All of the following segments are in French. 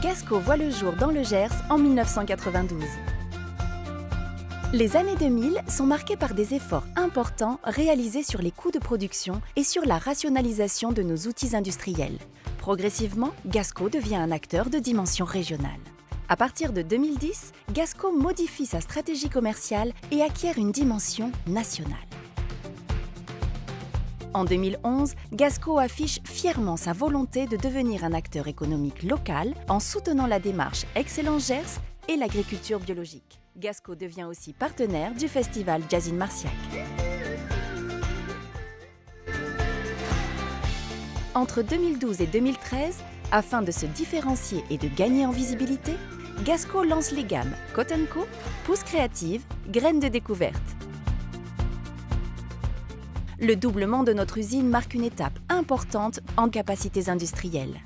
Gasco voit le jour dans le Gers en 1992. Les années 2000 sont marquées par des efforts importants réalisés sur les coûts de production et sur la rationalisation de nos outils industriels. Progressivement, Gasco devient un acteur de dimension régionale. À partir de 2010, Gasco modifie sa stratégie commerciale et acquiert une dimension nationale. En 2011, Gasco affiche fièrement sa volonté de devenir un acteur économique local en soutenant la démarche Excellence Gers et l'agriculture biologique. Gasco devient aussi partenaire du festival Jazz in Marciac. Entre 2012 et 2013, afin de se différencier et de gagner en visibilité, Gasco lance les gammes Cotton Co, Pousse Créative, Graines de découverte. Le doublement de notre usine marque une étape importante en capacités industrielles.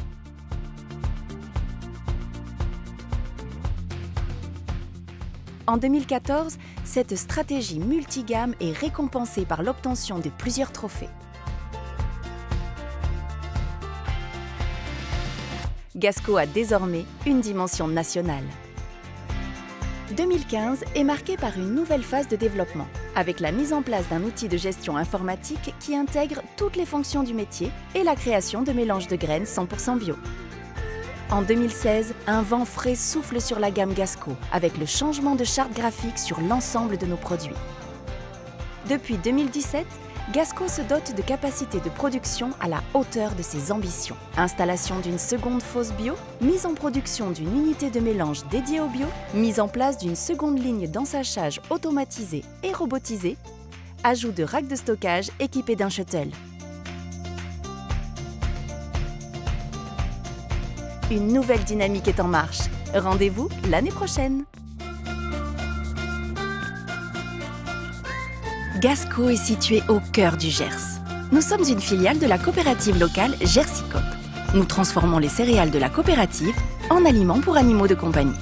En 2014, cette stratégie multigamme est récompensée par l'obtention de plusieurs trophées. Gasco a désormais une dimension nationale. 2015 est marqué par une nouvelle phase de développement, avec la mise en place d'un outil de gestion informatique qui intègre toutes les fonctions du métier et la création de mélanges de graines 100% bio. En 2016, un vent frais souffle sur la gamme Gasco, avec le changement de charte graphique sur l'ensemble de nos produits. Depuis 2017, Gasco se dote de capacités de production à la hauteur de ses ambitions. Installation d'une seconde fosse bio, mise en production d'une unité de mélange dédiée au bio, mise en place d'une seconde ligne d'ensachage automatisée et robotisée, ajout de racks de stockage équipés d'un shuttle. Une nouvelle dynamique est en marche. Rendez-vous l'année prochaine. Gasco est situé au cœur du Gers. Nous sommes une filiale de la coopérative locale Gersicop. Nous transformons les céréales de la coopérative en aliments pour animaux de compagnie.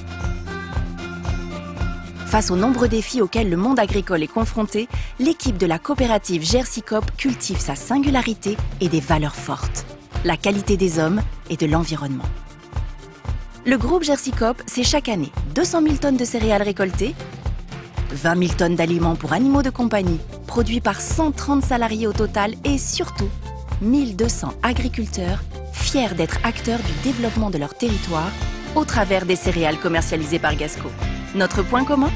Face aux nombreux défis auxquels le monde agricole est confronté, l'équipe de la coopérative Gersicop cultive sa singularité et des valeurs fortes, la qualité des hommes et de l'environnement. Le groupe Gersicop, c'est chaque année 200 000 tonnes de céréales récoltées, 20 000 tonnes d'aliments pour animaux de compagnie, produits par 130 salariés au total et surtout 1200 agriculteurs fiers d'être acteurs du développement de leur territoire au travers des céréales commercialisées par Gasco. Notre point commun ?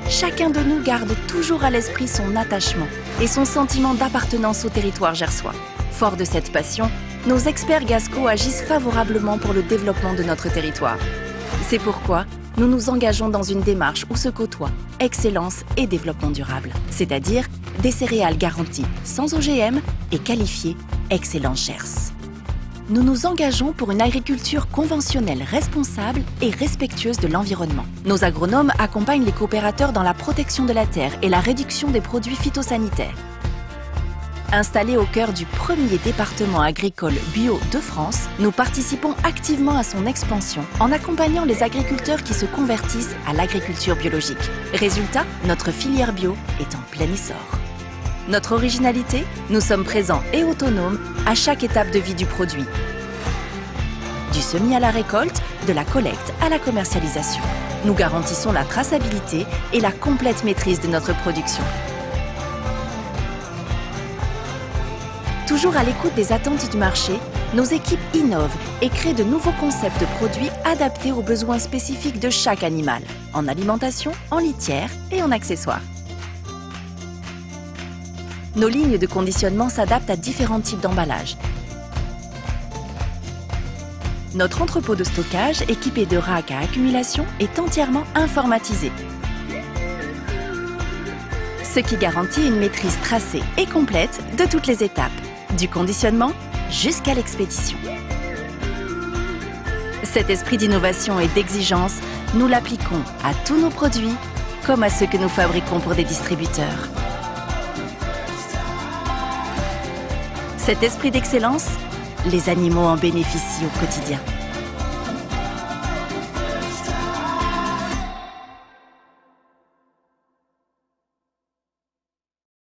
Chacun de nous garde toujours à l'esprit son attachement et son sentiment d'appartenance au territoire gersois. Fort de cette passion, nos experts Gasco agissent favorablement pour le développement de notre territoire. C'est pourquoi nous nous engageons dans une démarche où se côtoient excellence et développement durable, c'est-à-dire des céréales garanties sans OGM et qualifiées Excellence Gers. Nous nous engageons pour une agriculture conventionnelle responsable et respectueuse de l'environnement. Nos agronomes accompagnent les coopérateurs dans la protection de la terre et la réduction des produits phytosanitaires. Installés au cœur du premier département agricole bio de France, nous participons activement à son expansion en accompagnant les agriculteurs qui se convertissent à l'agriculture biologique. Résultat, notre filière bio est en plein essor. Notre originalité, nous sommes présents et autonomes à chaque étape de vie du produit. Du semis à la récolte, de la collecte à la commercialisation. Nous garantissons la traçabilité et la complète maîtrise de notre production. Toujours à l'écoute des attentes du marché, nos équipes innovent et créent de nouveaux concepts de produits adaptés aux besoins spécifiques de chaque animal, en alimentation, en litière et en accessoires. Nos lignes de conditionnement s'adaptent à différents types d'emballages. Notre entrepôt de stockage, équipé de racks à accumulation, est entièrement informatisé, ce qui garantit une maîtrise tracée et complète de toutes les étapes, du conditionnement jusqu'à l'expédition. Cet esprit d'innovation et d'exigence, nous l'appliquons à tous nos produits comme à ceux que nous fabriquons pour des distributeurs. Cet esprit d'excellence, les animaux en bénéficient au quotidien.